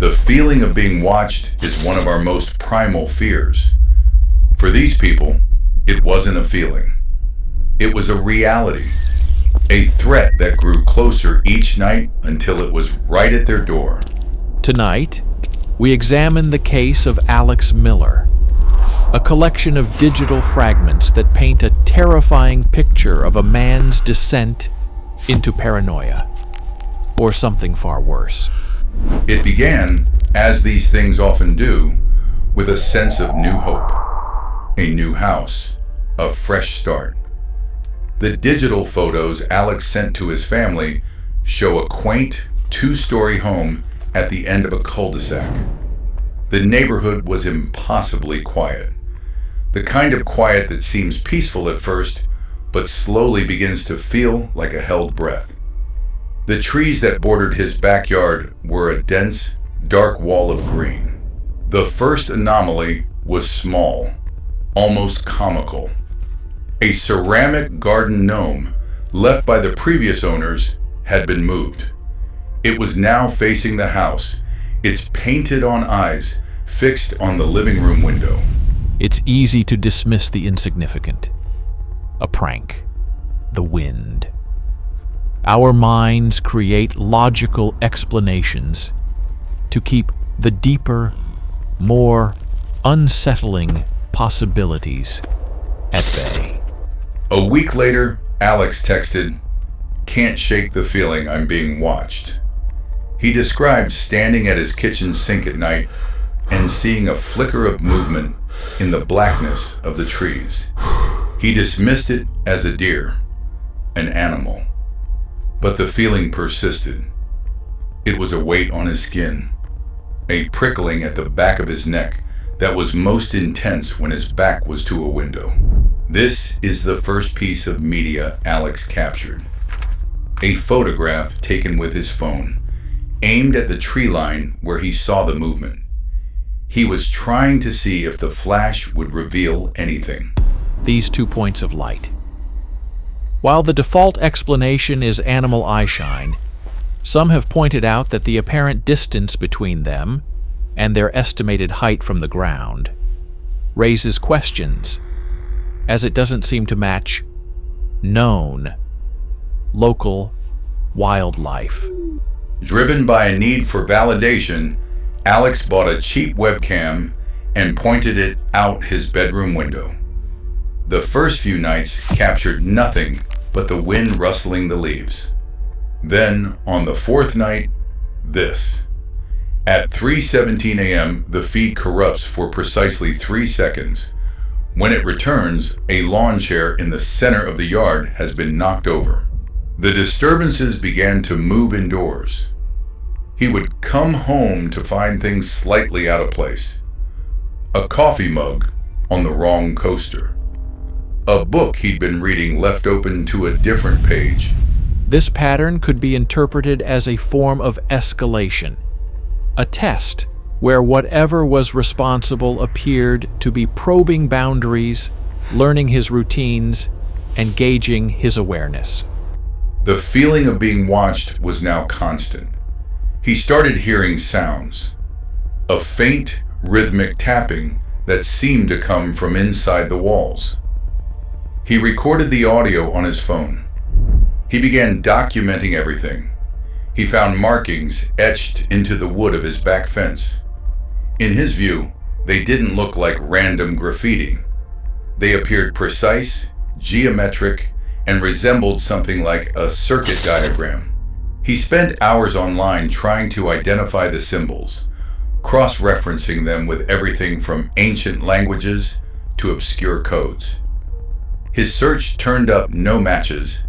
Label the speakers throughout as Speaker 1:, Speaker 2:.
Speaker 1: The feeling of being watched is one of our most primal fears. For these people, it wasn't a feeling. It was a reality, a threat that grew closer each night until it was right at their door.
Speaker 2: Tonight, we examine the case of Alex Miller, a collection of digital fragments that paint a terrifying picture of a man's descent into paranoia, or something far worse.
Speaker 1: It began, as these things often do, with a sense of new hope, a new house, a fresh start. The digital photos Alex sent to his family show a quaint, two-story home at the end of a cul-de-sac. The neighborhood was impossibly quiet. The kind of quiet that seems peaceful at first, but slowly begins to feel like a held breath. The trees that bordered his backyard were a dense, dark wall of green. The first anomaly was small, almost comical. A ceramic garden gnome left by the previous owners had been moved. It was now facing the house, its painted-on eyes fixed on the living room window.
Speaker 2: It's easy to dismiss the insignificant. A prank. The wind. Our minds create logical explanations to keep the deeper, more unsettling possibilities at bay.
Speaker 1: A week later, Alex texted, "Can't shake the feeling I'm being watched." He described standing at his kitchen sink at night and seeing a flicker of movement in the blackness of the trees. He dismissed it as a deer, an animal. But the feeling persisted. It was a weight on his skin, a prickling at the back of his neck that was most intense when his back was to a window. This is the first piece of media Alex captured. A photograph taken with his phone, aimed at the tree line where he saw the movement. He was trying to see if the flash would reveal anything.
Speaker 2: These 2 points of light. While the default explanation is animal eyeshine, some have pointed out that the apparent distance between them and their estimated height from the ground raises questions, as it doesn't seem to match known, local wildlife.
Speaker 1: Driven by a need for validation, Alex bought a cheap webcam and pointed it out his bedroom window. The first few nights captured nothing but the wind rustling the leaves. Then, on the fourth night, this. At 3:17 a.m., the feed corrupts for precisely 3 seconds. When it returns, a lawn chair in the center of the yard has been knocked over. The disturbances began to move indoors. He would come home to find things slightly out of place. A coffee mug on the wrong coaster. A book he'd been reading left open to a different page.
Speaker 2: This pattern could be interpreted as a form of escalation, a test where whatever was responsible appeared to be probing boundaries, learning his routines, and gauging his awareness.
Speaker 1: The feeling of being watched was now constant. He started hearing sounds, a faint, rhythmic tapping that seemed to come from inside the walls. He recorded the audio on his phone. He began documenting everything. He found markings etched into the wood of his back fence. In his view, they didn't look like random graffiti. They appeared precise, geometric, and resembled something like a circuit diagram. He spent hours online trying to identify the symbols, cross-referencing them with everything from ancient languages to obscure codes. His search turned up no matches,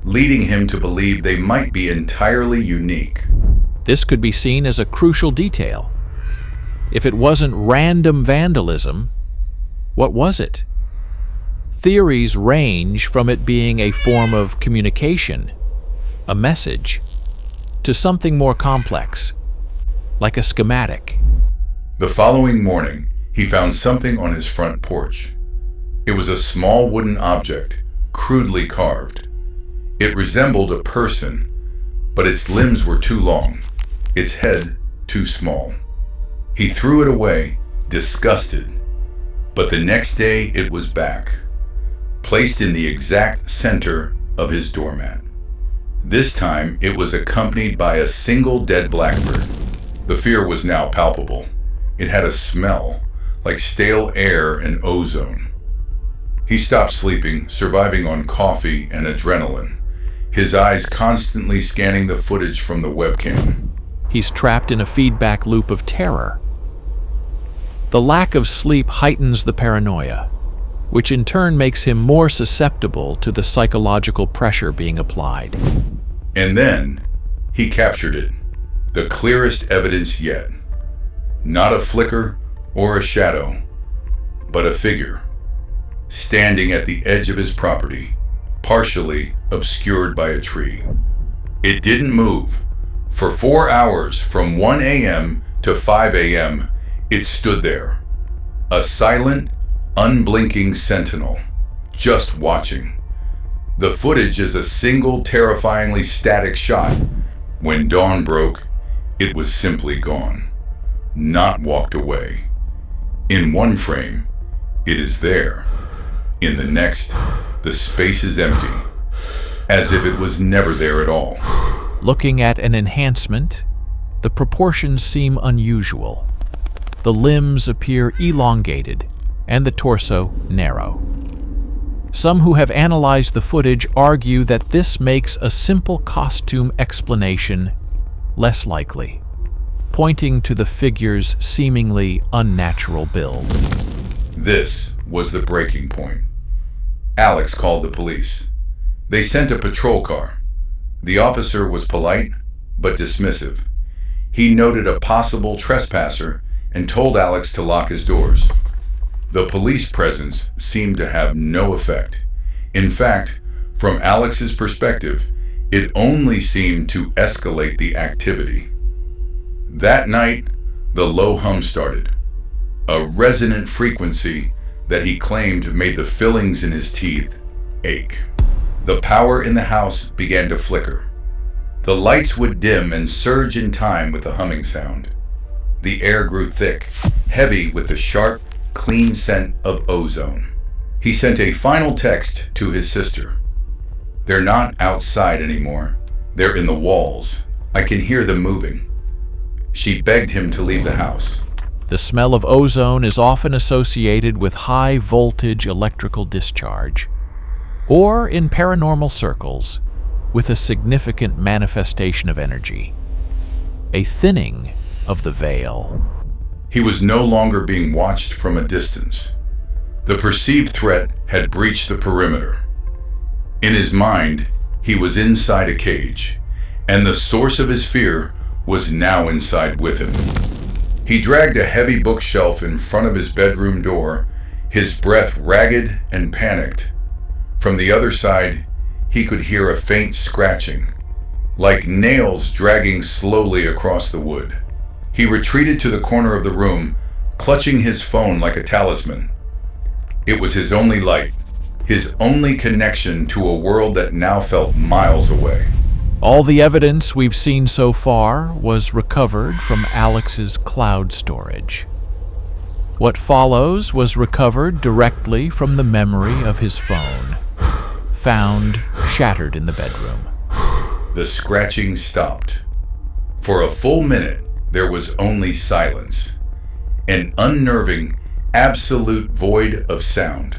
Speaker 1: leading him to believe they might be entirely unique.
Speaker 2: This could be seen as a crucial detail. If it wasn't random vandalism, what was it? Theories range from it being a form of communication, a message, to something more complex, like a schematic.
Speaker 1: The following morning, he found something on his front porch. It was a small wooden object, crudely carved. It resembled a person, but its limbs were too long, its head too small. He threw it away, disgusted. But the next day it was back, placed in the exact center of his doormat. This time it was accompanied by a single dead blackbird. The fear was now palpable. It had a smell, like stale air and ozone. He stopped sleeping, surviving on coffee and adrenaline, his eyes constantly scanning the footage from the webcam.
Speaker 2: He's trapped in a feedback loop of terror. The lack of sleep heightens the paranoia, which in turn makes him more susceptible to the psychological pressure being applied.
Speaker 1: And then he captured it, the clearest evidence yet. Not a flicker or a shadow, but a figure, standing at the edge of his property, partially obscured by a tree. It didn't move. For 4 hours, from 1 a.m. to 5 a.m., it stood there, a silent, unblinking sentinel, just watching. The footage is a single terrifyingly static shot. When dawn broke, it was simply gone, not walked away. In one frame, it is there. In the next, the space is empty, as if it was never there at all.
Speaker 2: Looking at an enhancement, the proportions seem unusual. The limbs appear elongated, and the torso narrow. Some who have analyzed the footage argue that this makes a simple costume explanation less likely, pointing to the figure's seemingly unnatural build.
Speaker 1: This was the breaking point. Alex called the police. They sent a patrol car. The officer was polite, but dismissive. He noted a possible trespasser and told Alex to lock his doors. The police presence seemed to have no effect. In fact, from Alex's perspective, it only seemed to escalate the activity. That night, the low hum started, a resonant frequency that he claimed made the fillings in his teeth ache. The power in the house began to flicker. The lights would dim and surge in time with the humming sound. The air grew thick, heavy with the sharp, clean scent of ozone. He sent a final text to his sister. "They're not outside anymore. They're in the walls. I can hear them moving." She begged him to leave the house.
Speaker 2: The smell of ozone is often associated with high-voltage electrical discharge, or in paranormal circles, with a significant manifestation of energy, a thinning of the veil.
Speaker 1: He was no longer being watched from a distance. The perceived threat had breached the perimeter. In his mind, he was inside a cage, and the source of his fear was now inside with him. He dragged a heavy bookshelf in front of his bedroom door, his breath ragged and panicked. From the other side, he could hear a faint scratching, like nails dragging slowly across the wood. He retreated to the corner of the room, clutching his phone like a talisman. It was his only light, his only connection to a world that now felt miles away.
Speaker 2: All the evidence we've seen so far was recovered from Alex's cloud storage. What follows was recovered directly from the memory of his phone, found shattered in the bedroom.
Speaker 1: The scratching stopped. For a full minute, there was only silence, an unnerving, absolute void of sound.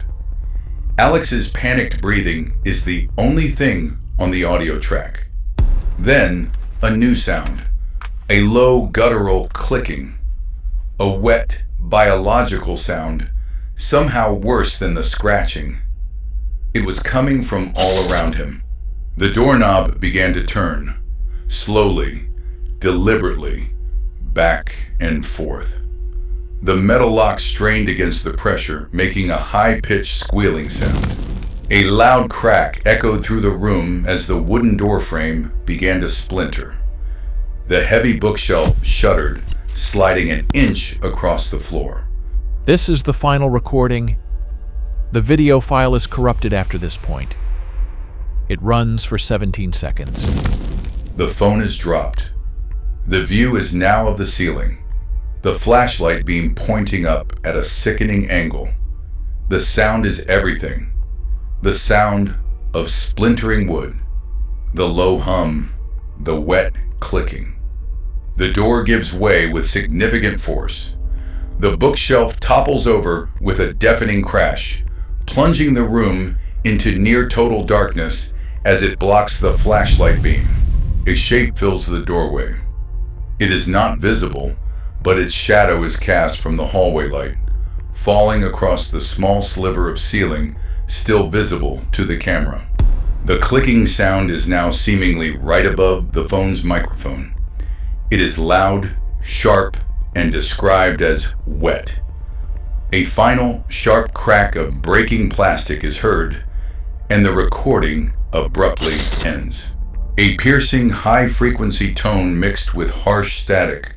Speaker 1: Alex's panicked breathing is the only thing on the audio track. Then, a new sound, a low guttural clicking, a wet, biological sound, somehow worse than the scratching. It was coming from all around him. The doorknob began to turn, slowly, deliberately, back and forth. The metal lock strained against the pressure, making a high-pitched squealing sound. A loud crack echoed through the room as the wooden door frame began to splinter. The heavy bookshelf shuddered, sliding an inch across the floor.
Speaker 2: This is the final recording. The video file is corrupted after this point. It runs for 17 seconds.
Speaker 1: The phone is dropped. The view is now of the ceiling, the flashlight beam pointing up at a sickening angle. The sound is everything. The sound of splintering wood, the low hum, the wet clicking. The door gives way with significant force. The bookshelf topples over with a deafening crash, plunging the room into near total darkness as it blocks the flashlight beam. A shape fills the doorway. It is not visible, but its shadow is cast from the hallway light, falling across the small sliver of ceiling still visible to the camera. The clicking sound is now seemingly right above the phone's microphone. It is loud, sharp, and described as wet. A final sharp crack of breaking plastic is heard, and the recording abruptly ends. A piercing high-frequency tone mixed with harsh static